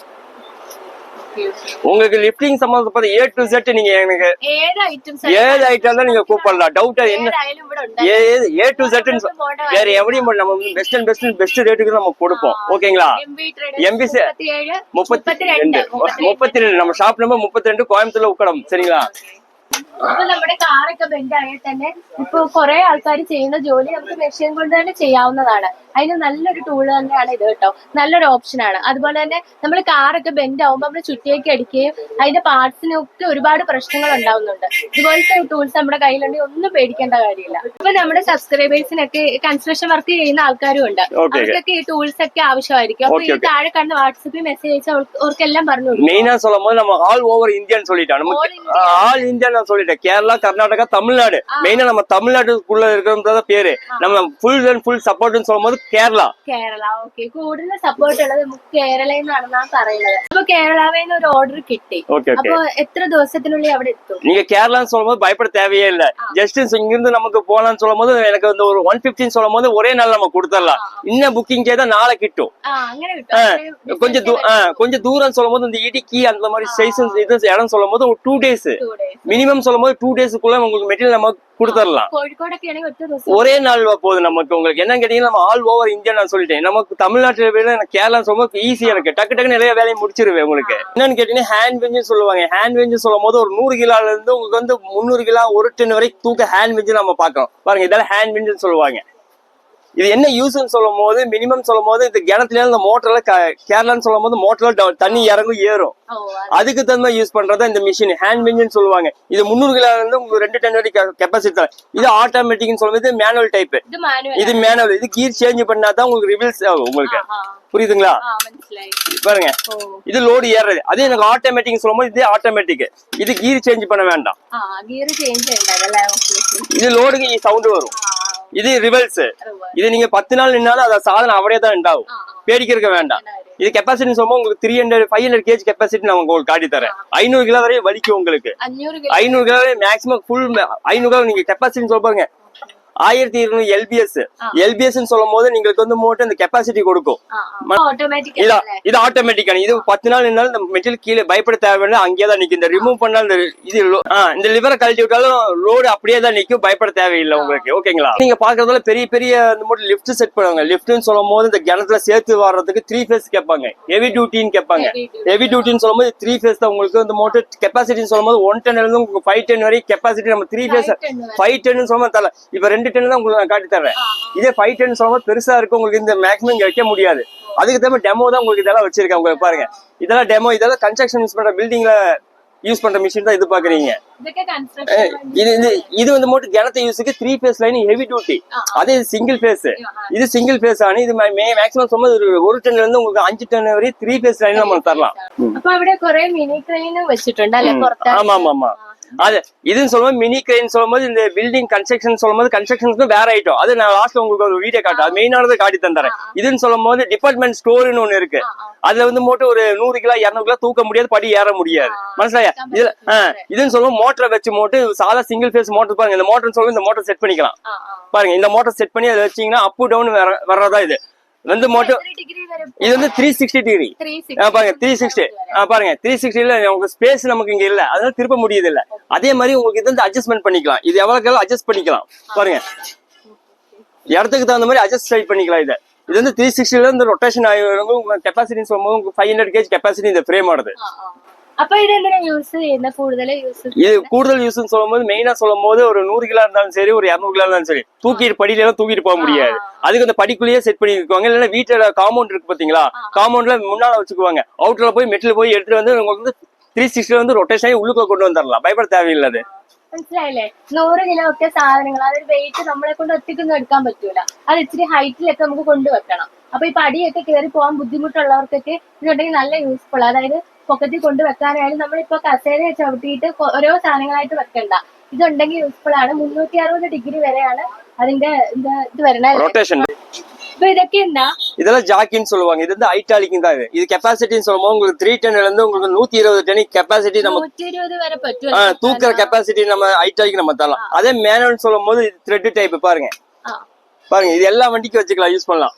உங்களுக்கு லிஃப்டிங் சம்பந்தப்பட்ட A to Z நீங்க எனக்கு ஏது ஐட்டம் தான் நீங்க கூப்பிடலாம் டவுட் என்ன A to Z வேற எவரையும் நம்ம பெஸ்ட் ரேட்டுக்கு நம்ம கொடுப்போம் ஓகேங்களா MB 32 நம்ம ஷாப் நம்பர் 32 கோயம்புத்தூர்ல உக்கடம் சரிங்களா
അപ്പൊ നമ്മുടെ കാറൊക്കെ ബെൻഡ് ആയാൽ തന്നെ ഇപ്പൊ കുറെ ആൾക്കാർ ചെയ്യുന്ന ജോലി നമുക്ക് മെഷീൻ കൊണ്ട് തന്നെ ചെയ്യാവുന്നതാണ് അതിന് നല്ലൊരു ടൂള് തന്നെയാണ് ഇത് കേട്ടോ നല്ലൊരു ഓപ്ഷനാണ് അതുപോലെ തന്നെ നമ്മൾ കാറൊക്കെ ബെൻഡ് ആവുമ്പോൾ നമ്മൾ ചുറ്റിയേക്ക് അടിക്കുകയും അതിന്റെ പാർട്സിനൊക്കെ ഒരുപാട് പ്രശ്നങ്ങൾ ഉണ്ടാവുന്നുണ്ട് ഇതുപോലത്തെ ടൂൾസ് നമ്മുടെ കയ്യിലുണ്ടെങ്കിൽ ഒന്നും പേടിക്കേണ്ട കാര്യമില്ല അപ്പൊ നമ്മുടെ സബ്സ്ക്രൈബേഴ്സിനൊക്കെ കൺസ്ട്രക്ഷൻ വർക്ക് ചെയ്യുന്ന ആൾക്കാരും ഉണ്ട് അവർക്കൊക്കെ ഈ ടൂൾസ് ഒക്കെ ആവശ്യമായിരിക്കും അപ്പൊ ഈ താഴെ കാണുന്ന വാട്സപ്പിൽ മെസ്സേജ് അയച്ചാൽ അവർക്കെല്ലാം പറഞ്ഞു കൊടുക്കും
മെയിനാ சொல்லும்போது நம்ம ஆல் ஓவர் இந்தியன் சொல்லிட்டோம் ஆல் இந்தியன் நான் சொல்லிட்டேன் கேரளா கர்நாடகா தமிழ்நாடு மெயினா நம்ம தமிழ்நாட்டுக்குள்ள இருக்கிறது பேரு நம்ம ஃபுல் அண்ட் ஃபுல் சப்போர்ட்னு சொல்லும்போது കേരള
ഓക്കെ കൂടുതൽ സപ്പോർട്ട് ഉള്ളത് നമുക്ക് കേരളയിൽ നിന്നാണെന്നാണ് പറയുന്നത് അപ്പൊ കേരളാവേന്ന് ഒരു ഓർഡർ കിട്ടി അപ്പൊ എത്ര ദിവസത്തിനുള്ളിൽ അവിടെ എത്തും
நீங்க கேரளான்னு சொல்லும்போது பயப்பட தேவையே இல்ல ஜஸ்ட் இங்கிருந்து நமக்கு போலான்னு சொல்லும்போது எனக்கு வந்து ஒரு 115 சொல்லும்போது ஒரே நாள் நம்ம கொடுத்துடலாம் இன்னும் புக்கிங் செய்தா நாளை கிட்டும் கொஞ்சம் தூரம் சொல்லும்போது இந்த இடுக்கி அந்த மாதிரி சைஸ் இது இடம் சொல்லும்போது ஒரு 2 days மினிமம் சொல்லும்போது 2 daysக்குள்ள உங்களுக்கு மெட்டீரியல் நம்ம கொடுத்துடலாம் ஒரே நாள் போகுது நமக்கு உங்களுக்கு என்ன கேட்டீங்கன்னா நம்ம ஆல் ஓவர் இந்தியா நான் சொல்லிட்டேன் நமக்கு தமிழ்நாட்டுல விட கேரளா சொல்லும்போது ஈஸியா இருக்கு டக்கு டக்கு நிறைய வேலையை முடிச்சிருவேன் உங்களுக்கு என்னன்னு கேட்டீங்கன்னா ஹேண்ட் வெஞ்சு சொல்லுவாங்க ஹேண்ட் வெஞ்சு சொல்லும் போது ஒரு 100 கிலோல இருந்து உங்களுக்கு வந்து 300 கிலோ 1 டன் வரைக்கும் தூக்க ஹேண்ட் வெஞ்சு நம்ம பாக்கிறோம் பாருங்க இதெல்லாம் ஹேண்ட் வெஞ்சுன்னு சொல்லுவாங்க இது என்ன யூஸ்ன்னு சொல்லும் போது மினிமம் சொல்லும் போது இந்த கிணத்துல இந்த மோட்டர்ல கேரளான்னு சொல்லும் போது மோட்டர்ல தண்ணி இறங்கும் ஏறும், அதுக்கு தகுந்த யூஸ் பண்றதா இந்த மிஷின். ஹேண்ட் மிஷின் சொல்லுவாங்க. இது 300 கிலோ இருந்து உங்களுக்கு 2 டன் வரைக்கும் கெப்பாசிட்டி தரும். இது ஆட்டோமேட்டிக்னு சொல்லும்போது மேனுவல் டைப். இது மேனுவல். இது கீர் சேஞ்ச் பண்ணாதான் உங்களுக்கு ரிவல்ஸ் ஆகும் உங்களுக்கு. புரியுதுங்களா? பாருங்க, இது லோடு ஏறது. அதே எனக்கு ஆட்டோமேட்டிக் சொல்லும்போது இது ஆட்டோமேட்டிக். இது கீர் சேஞ்ச் பண்ண வேண்டாம். இது லோடுக்கு சவுண்ட் வரும். இது ரிவல்ஸ். இது நீங்க 10 நாள் நின்னாலும் அத சாதனம் அப்படியே தான் உண்டாகும். பேடிக்க வேண்டாம். இது கெப்பாசிட்டி சொல்லும்போது உங்களுக்கு 500 kg கெப்பாசிட்டி நான் உங்களுக்கு காட்டி தரேன். 500 கிலோ வரை வலிக்கும் உங்களுக்கு. 500 கிலோ வரை மேக்ஸிமம் ஃபுல் 500 கிலோ நீங்க கெப்பாசிட்டி சொல்ல பாருங்க. 1200 LBS சொல்லும் போது நீங்களுக்கு வந்து மோட்டர் இந்த கெப்பாசிட்டி கொடுக்கும். இது ஆட்டோமேட்டிக்கான. இது 10 நாள் நின்னாலும் இந்த மெட்டீரியல் கீழே பயப்பட தேவையில்லை, அங்கேயே தான் நிக்கும். இந்த ரிமூவ் பண்ணா இந்த லிவரை கழட்டி விட்டாலும் லோடு அப்படியே தான் நிக்கும், பயப்பட தேவையில்லை உங்களுக்கு. ஓகேங்களா? நீங்க பாக்குறதுல பெரிய பெரிய இந்த மோட்டர் லிஃப்ட் செட் பண்ணுவாங்க. லிஃப்ட்னு சொல்லும் போது இந்த கிணத்துல சேர்த்து வர்றதுக்கு 3 phase கேட்பாங்க, ஹெவி டியூட்டின்னு கேட்பாங்க. ஹெவி டியூட்டின்னு சொல்லும் போது 3 phase தான் உங்களுக்கு. இந்த மோட்டர் கெப்பாசிட்டின்னு சொல்லும் போது 1 ton இருந்து உங்களுக்கு 5 ton வரை கெப்பாசிட்டி. நம்ம 3 phase 5 ton சொல்லும் தரல. இப்ப 2 ton தான் உங்களுக்கு நான் காட்டி தரேன். இதே 5 ton சொல்லும்போது பெருசா இருக்கு உங்களுக்கு. இந்த மேக்ஸிமம் இங்க வைக்க முடியாது. அதுக்கு தேவை டெமோ தான் உங்களுக்கு. இதெல்லாம் வச்சிருக்கேன் உங்களுக்கு. பாருங்க, இதெல்லாம் டெமோ. இதெல்லாம் கன்ஸ்ட்ரக்ஷன் யூஸ் பண்ற பில்டிங்ல யூஸ் பண்ற மிஷின் தான் இது பாக்குறீங்க. இது வந்து மோட்டர் கிணத்து யூஸுக்கு 3 phase லைன் ஹெவி டியூட்டி. அதே சிங்கிள் பேஸ். இது சிங்கிள் பேஸ் ஆனா இது மேக்ஸிமம் சொல்லும்போது 1 ton இருந்து உங்களுக்கு 5 ton வரை 3 phase லைன் நம்ம தரலாம்.
அப்ப അവിടെ കുറെ മിനി ക്രെയിൻ വെച്ചിട്ടുണ്ട് അല്ലേ പുറത്ത്?
ஆமா ஆமா ஆமா. அது இதுன்னு சொல்லும்போது மினி கிரெயின் சொல்லும்போது இந்த பில்டிங் கன்ஸ்ட்ரக்ஷன் சொல்லும்போது கன்ஸ்ட்ரக்ஷனுக்கு வேற ஐட்டம். அது நான் லாஸ்ட்ல உங்களுக்கு ஒரு வீடியோ காட்டுறேன். அது மெயினானதை காட்டி தந்துறேன். இதுன்னு சொல்லும் போது டிபார்ட்மெண்ட் ஸ்டோர்னு ஒண்ணு இருக்கு. அதுல வந்து மோட்டர் ஒரு 100 கிலோ 200 கிலோ தூக்க முடியாது, படி ஏற முடியாது. மனசிலாயா? இதுல இதுன்னு சொல்லுவோம் மோட்டரை வச்சு மோட்டர் சாதா சிங்கிள் பேஸ் மோட்டர். பாருங்க, இந்த மோட்டர் சொல்லுவோம். இந்த மோட்டர் செட் பண்ணிக்கலாம். பாருங்க, இந்த மோட்டர் செட் பண்ணி அதை வச்சீங்கன்னா அப் டவுன் வர்றதா இது வந்து மோட்டர். இது வந்து 360 டிகிரி. பாருங்க 360. பாருங்க 360ல உங்களுக்கு ஸ்பேஸ் நமக்கு இங்க இல்ல, அதனால திருப்ப முடியுது இல்ல. அதே மாதிரி உங்களுக்கு இது வந்து அட்ஜஸ்ட்மெண்ட் பண்ணிக்கலாம். இது எவ்வளவு அட்ஜஸ்ட் பண்ணிக்கலாம். பாருங்க, இடத்துக்கு தகுந்த மாதிரி அட்ஜஸ்ட் பண்ணிக்கலாம். இது வந்து 360ல இந்த ரொட்டேஷன் ஆகி கெப்பாசிட்டி சொல்லும்போது 500 kg கெப்பாசிட்டி இந்த ஃப்ரேம் ஆடுது.
அப்ப இது என்ன யூஸ்? என்ன கூடுதல் யூஸ்?
இது கூடுதல் யூஸ்னு சொல்லும்போது மெயினா சொல்லும்போது ஒரு 100 கிலோ இருந்தாலும் சரி, ஒரு 200 கிலோ இருந்தாலும் சரி, தூக்கிட்டு படியில எல்லாம் தூக்கிட்டு போக முடியாது. அதுக்கு அந்த படிக்குள்ளேயே செட் பண்ணி இருக்குவாங்க. இல்லைன்னா வீட்டோட காம்பவுண்ட் இருக்கு பாத்தீங்களா, காம்பவுண்ட்ல முன்னால வச்சுக்குவாங்க. அவுட்டர்ல போய் மெட்டில் போய் எடுத்துட்டு வந்து உங்களுக்கு வந்து 360 வந்து ரொட்டேஷன் ஆகி உள்ளுக்குள்ள கொண்டு வந்துடலாம். பயப்பட தேவையில்லாது.
മനസ്സിലായില്ലേ? 100 കിലോ ഒക്കെ സാധനങ്ങൾ അതൊരു വെയിറ്റ് നമ്മളെ കൊണ്ട് ഒറ്റയ്ക്കൊന്നും എടുക്കാൻ പറ്റൂല. അത് ഇച്ചിരി ഹൈറ്റിലൊക്കെ നമുക്ക് കൊണ്ടുവെക്കണം. അപ്പൊ ഈ പടിയൊക്കെ കയറി പോകാൻ ബുദ്ധിമുട്ടുള്ളവർക്കൊക്കെ ഇതുണ്ടെങ്കിൽ നല്ല യൂസ്ഫുൾ. അതായത് പൊക്കത്തിൽ കൊണ്ടുവെക്കാനായാലും നമ്മളിപ്പോ കസേര ചവിട്ടിയിട്ട് ഓരോ സാധനങ്ങളായിട്ട് വെക്കണ്ട. ഇതുണ്ടെങ്കിൽ യൂസ്ഫുൾ ആണ്. 360 ഡിഗ്രി വരെയാണ് അതിന്റെ ഇത് വരണ. இப்ப இதுக்கு என்ன?
இதெல்லாம் ஜாக்கின்னு சொல்லுவாங்க. இது வந்து ஐட்டாலிக்கு தான். இது கெப்பாசிட்டின்னு சொல்லும்போது உங்களுக்கு 3 ton இருந்து உங்களுக்கு 120 ton கெப்பாசிட்டி நம்ம
120 வரை பറ്റുம்.
தூக்குற கெப்பாசிட்டி நம்ம ஐட்டாலிக்கு நம்ம தரலாம். அதே மேனுவல் சொல்லும் போது த்ரெட் டைப். பாருங்க பாருங்க, இது எல்லா வண்டிக்கும் வச்சுக்கலாம், யூஸ் பண்ணலாம்.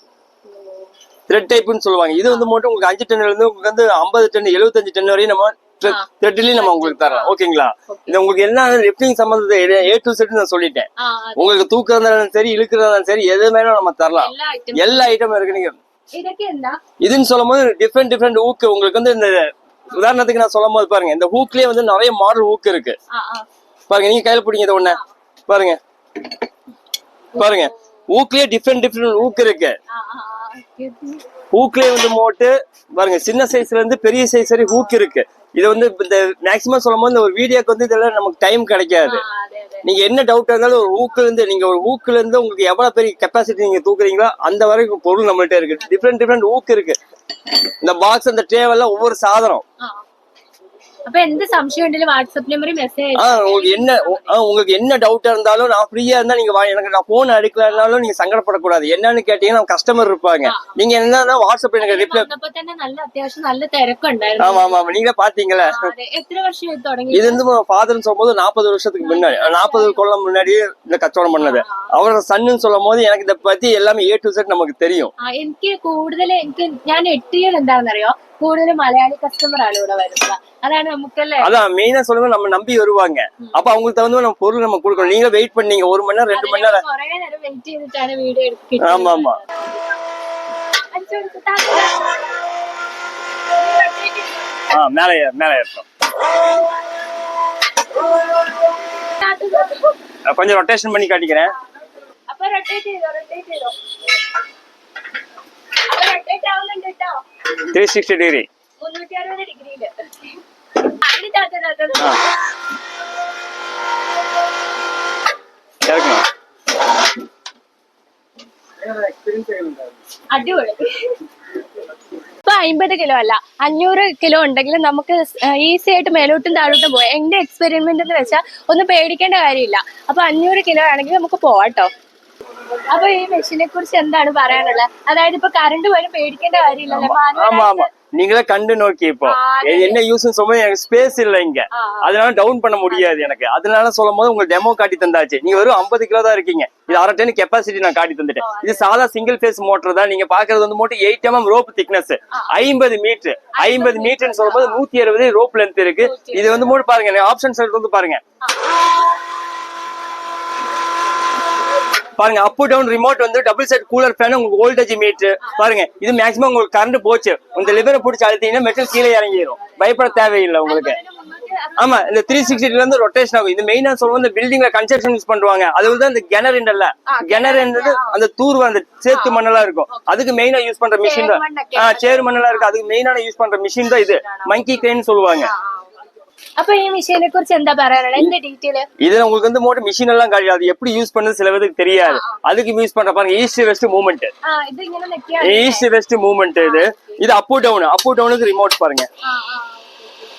த்ரெட் டைப்னு சொல்லுவாங்க. இது வந்து மட்டும் உங்களுக்கு 5 ton இருந்து உங்களுக்கு வந்து 50 ton 75 ton வரையும் நம்ம த்ரெட்லயும் நம்ம உங்களுக்கு தரலாம். ஓகேங்களா? இது உங்களுக்கு என்ன லிஃப்டிங் சம்பந்தத்தை A to Z நான் சொல்லிட்டேன். உங்களுக்கு தூக்குறதாலும் சரி, இழுக்கிறதாலும் சரி, எது மேலும் நம்ம தரலாம். எல்லா ஐட்டமும் இருக்கு. நீங்க இதுன்னு சொல்லும் போது டிஃப்ரெண்ட் ஊக்கு உங்களுக்கு வந்து இந்த உதாரணத்துக்கு நான் சொல்லும் போது பாருங்க, இந்த ஹூக்லயே வந்து நிறைய மாடல் ஹூக் இருக்கு. பாருங்க, நீங்க கையில பிடிங்க. இதை ஒண்ணு பாருங்க. பாருங்க, ஹூக்லயே டிஃப்ரெண்ட் ஹூக் இருக்கு. ஹூக்லயே வந்து மோட்டு பாருங்க, சின்ன சைஸ்ல இருந்து பெரிய சைஸ் வரை ஹூக் இருக்கு. இது வந்து இந்த மேக்ஸிமம் சொல்லும் போது ஒரு வீடியோக்கு வந்து இதெல்லாம் நமக்கு டைம் கிடைக்காது. நீங்க என்ன டவுட் இருந்தாலும் ஒரு ஹூக்ல இருந்து நீங்க ஒரு ஹூக்ல இருந்து உங்களுக்கு எவ்வளவு பெரிய கெப்பாசிட்டி நீங்க தூக்குறீங்களோ அந்த வரைக்கும் பொருள் நம்மள்ட்ட இருக்கு. டிஃப்ரெண்ட் ஹூக் இருக்கு. இந்த பாக்ஸ் அந்த ட்ரேவெல்லாம் ஒவ்வொரு சாதனம்.
அப்ப எந்த சம்சயம் உണ്ടെങ്കിലും வாட்ஸ்அப் நம்பர் மெசேஜ்.
உங்களுக்கு என்ன டவுட்டா இருந்தாலும் நான் ஃப்ரீயா இருந்தா நீங்க எனக்கு நான் போன் அடிக்கலனாலும் நீங்க சங்கடப்படக்கூடாது. என்னன்னு கேட்டீங்கன்னா கஸ்டமர் இருப்பாங்க. நீங்க என்னன்னா வாட்ஸ்அப் எனக்கு ரிப்ளை.
அப்ப തന്നെ நல்ல அத்தியாவசியம் நல்ல തിരക്ക് ഉണ്ടായിരുന്നു.
ஆமா ஆமா, நீங்களே பாத்தீங்களா?
எத்தனை வருஷம் தொடங்கி?
இது வந்து ஃபாதர்னு சொல்லும்போது 40 வருஷத்துக்கு முன்னாடி, 40 கொல்லம் முன்னாடி இந்த கச்சவடம் பண்ணது. அவரோட சன்னு சொல்லும் போது எனக்கு இதை பத்தி எல்லாமே A to Z நமக்கு தெரியும்.
എനിക്ക് കൂടുതൽ ഞാൻ എട്ടിയത് എന്താണെന്നറിയോ, കൂടുതൽ മലയാളി കസ്റ്റമർ ആണ് ഇവിടെ വരുന്നത്. அதான் நமக்கல்ல,
அதான் மெயினா சொல்லுங்க, நம்ம நம்பி வருவாங்க. அப்ப அவங்களுக்கு தகுந்த நம்ம பொருள் நம்ம கொடுக்கணும். நீங்க வெயிட் பண்ணீங்க 1 மணி நேரம் 2 மணி நேரம்
കുറേ നേരം വെയിറ്റ് ചെയ്തിട്ടാണ് വീഡിയോ എടുക്കുന്നത്.
ஆமா ஆமா. மேலே இருக்கும். கொஞ்சம் ரொட்டேஷன் பண்ணி காட்டிக்கிறேன்.
அப்ப rotate ചെയ്തോ. അപ്പൊ rotate ആവുന്നുണ്ട് ട്ടോ.
360 ഡിഗ്രി
360 ഡിഗ്രിയില്. അതിന് താത്ത.
ഇറക്കണം.
അടിപൊളി. ഇപ്പൊ 50 കിലോ അല്ല 500 കിലോ ഉണ്ടെങ്കിൽ നമുക്ക് ഈസി ആയിട്ട് മേലോട്ടും താഴോട്ടും പോവാം. എന്റെ എക്സ്പെരിമെന്റ് എന്ന് വെച്ചാൽ ഒന്നും പേടിക്കേണ്ട കാര്യമില്ല. അപ്പൊ 500 കിലോ ആണെങ്കിൽ നമുക്ക് പോവാട്ടോ. അപ്പൊ ഈ മെഷീനെ കുറിച്ച് എന്താണ് പറയാനുള്ളത്? അതായത് ഇപ്പൊ കറണ്ട് പോലും പേടിക്കേണ്ട കാര്യമില്ലല്ലോ.
ஆமா ஆமா நீங்களே கண்டு நோக்கி இப்போ என்ன யூஸ் சொல்லும்போது எனக்கு ஸ்பேஸ் இல்ல இங்க, அதனால டவுன் பண்ண முடியாது எனக்கு. அதனால சொல்லும் போது உங்களுக்கு டெமோ காட்டி தந்தாச்சு. நீங்க வெறும் 50 கிலோ தான் இருக்கீங்க. இது 1/2 டன் கெப்பாசிட்டி நான் காட்டி தந்துட்டேன். இது சாதா சிங்கிள் ஃபேஸ் மோட்டர் தான். நீங்க பாக்குறது வந்து motor 8 mm rope thickness 50 metre 50 மீட்டர்னு சொல்லும் போது 160 ரோப் லென்த் இருக்கு. இது வந்து மோட்டர் பாருங்க, ஆப்ஷன்ஸ் வந்து பாருங்க பாருங்க. அப் டவுன் ரிமோட் வந்து டபுள் செட் கூலர் ஃபேன், உங்களுக்கு வோல்டேஜ் மீட்டர் பாருங்க. இது மேக்ஸிமம் உங்களுக்கு கரண்ட் போச்சு, இந்த லிவரை பிடிச்சி அழுத்தீங்கன்னா மெட்டல் கீழே இறங்கிடும். பயப்பட தேவையில்லை உங்களுக்கு. ஆமா, இந்த 360 இருந்து ரொட்டேஷன் ஆகும். இது மெயினா சொல்லுவோம், இந்த பில்டிங்ல கன்ஸ்ட்ரக்ஷன் யூஸ் பண்ணுவாங்க. அது வந்து அந்த கெனர் இல்ல, கெனர் என்றது அந்த தூர்வு அந்த சேத்து மண்ணெல்லாம் இருக்கும், அதுக்கு மெயினா யூஸ் பண்ற மிஷின் தான். சேறு மண்ணெல்லாம் இருக்கு, அதுக்கு மெயினான யூஸ் பண்ற மிஷின் தான் இது. மங்கி கிரேன் சொல்லுவாங்க.
അപ്പൊ ഈ മെഷീനെ കുറിച്ച് എന്താ പറയാനുള്ളത്? എന്റെ ഡീറ്റെയിൽ
இதுல உங்களுக்கு வந்து மோட்டர் மிஷின் எல்லாம் கிடையாது. எப்படி யூஸ் பண்ணது சில பேருக்கு தெரியாது. அதுக்கு யூஸ் பண்ற பாருங்க, ஈஸ்ட் வெஸ்ட் மூவ்மெண்ட்.
ഇത് ഇങ്ങനെ നെക്കിയാ
ஈஸ்ட் வெஸ்ட் மூவ்மெண்ட். இது அப் டவுனுக்கு ரிமோட் பாருங்க.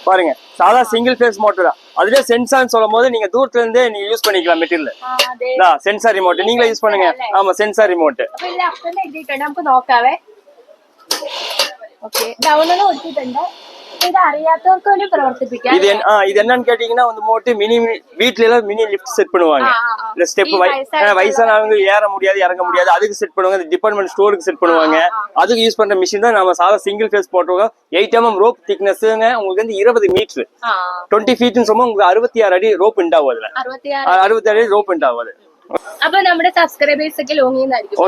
பாருங்க, சாதா சிங்கிள் ஃபேஸ் மோட்டர் தான். அதுல சென்சார்னு சொல்லும் போது நீங்க தூரத்துல இருந்தே நீங்க யூஸ் பண்ணிக்கலாம் மெட்டீரியல். சென்சார் ரிமோட் நீங்களே யூஸ் பண்ணுங்க. ஆமா, சென்சார் ரிமோட்.
അപ്പൊ ഇതിൽ അപ്പന്റെ എഴുതിയിട്ടുണ്ട്, നമുക്ക് നോക്കാവേ. ஓகே, டவுன்ல ஒட்டிട്ടുണ്ട്. ഇത് അറിയാത്തവർക്ക് വേണ്ടി പ്രവർത്തിപ്പിക്കാം.
இது இது என்னன்னு கேட்டீங்கன்னா வந்து மோட்டு மினி வீட்ல எல்லாம் மினி லிஃப்ட் செட் பண்ணுவாங்க. இல்ல ஸ்டெப் வயசானவங்க ஏற முடியாது இறங்க முடியாது, அதுக்கு செட் பண்ணுவாங்க. டிபார்ட்மெண்ட் ஸ்டோருக்கு செட் பண்ணுவாங்க. அதுக்கு யூஸ் பண்ற மிஷின் தான் நம்ம சாதா சிங்கிள் ஃபேஸ் போட்டுருக்கோம். 8 mm ரோப் திக்னஸ்ங்க உங்களுக்கு வந்து 20 மீட்டர் 20 ஃபீட்னு சொல்லும்போது உங்களுக்கு 66 அடி ரோப் உண்டாகும். அதுல 66 அடி ரோப் உண்டாகும்.
അപ്പൊ നമ്മുടെ സബ്സ്ക്രൈബേഴ്സ് ഒക്കെ ലോങ് ചെയ്യുന്നതായിരിക്കും.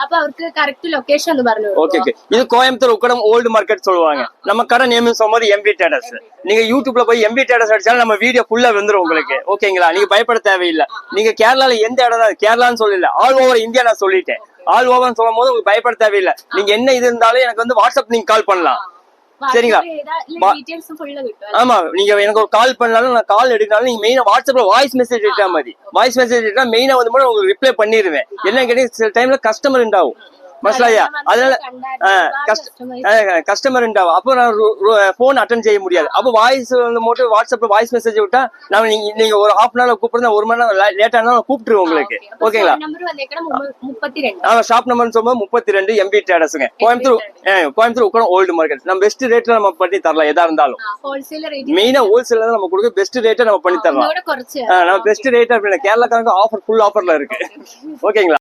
അപ്പൊ അവർക്ക് കറക്റ്റ് ലൊക്കേഷൻ ഒന്ന് പറഞ്ഞു.
ஓகே இது கோயம்புத்தூர் உக்கடம் ஓல்டு மார்க்கெட் சொல்லுவாங்க. நம்ம கடை நேம் சொல்லும்போது எம்பி டேடர்ஸ். நீங்க யூடியூப்ல போய் எம்பி டேடர்ஸ் அடிச்சாலும் நம்ம வீடியோ ஃபுல்லா வந்துரும் உங்களுக்கு. ஓகேங்களா? நீங்க பயப்பட தேவையில்லை. நீங்க கேரளால எந்த இடம் தான், கேரளான்னு சொல்லல, ஆல் ஓவர் இந்தியா நான் சொல்லிட்டேன். ஆல் ஓவர் சொல்லும் போது உங்களுக்கு பயப்பட தேவையில்லை. நீங்க என்ன இது இருந்தாலும் எனக்கு வந்து வாட்ஸ்அப் நீங்க கால் பண்ணலாம். சரிங்களா? ஆமா, நீங்க எனக்கு ஒரு கால் பண்ணாலும் நான் கால் எடுக்கனாலும் நீங்க மெயினா வாட்ஸ்அப்ல வாய்ஸ் மெசேஜ் எடுத்தா மாதிரி வாய்ஸ் மெசேஜ் எடுத்தா மெயினா வந்து உங்களுக்கு ரிப்ளை பண்ணிடுவேன். என்ன கேட்டீங்க, சில டைம்ல கஸ்டமர் உண்டாகும் மசலாயா, அதனால கஸ்டமர் உண்டாகும். அப்போ நான் போன் அட்டன் செய்ய முடியாது. அப்போ வாய்ஸ் வந்து மட்டும் வாட்ஸ்அப்ல வாய்ஸ் மெசேஜ் விட்டா நான் நீங்க ஒரு ஹாஃப் அன் ஹவர் கூப்பிடுறா, 1 மணி நேரம் லேட்டா இருந்தாலும் கூப்பிட்டுருவோம் உங்களுக்கு. ஓகேங்களா? ஷாப் நம்பர் சொல்லும்போது 32 எம்பி டேடர்ஸ்ங்க, கோயம்புத்தூர் உக்கடம் ஓல்டு மார்க்கெட். நம்ம பெஸ்ட் ரேட்ல நம்ம பண்ணி தரலாம். எதா இருந்தாலும் மெயினா ஹோல்சேல தான் நம்ம கொடுக்க பெஸ்ட் ரேட்டை நம்ம பண்ணி தரலாம். நம்ம பெஸ்ட் ரேட் அப்படின்னா கேரளாக்காரங்க ஆஃபர் ஃபுல் ஆஃபர்ல இருக்கு. ஓகேங்களா?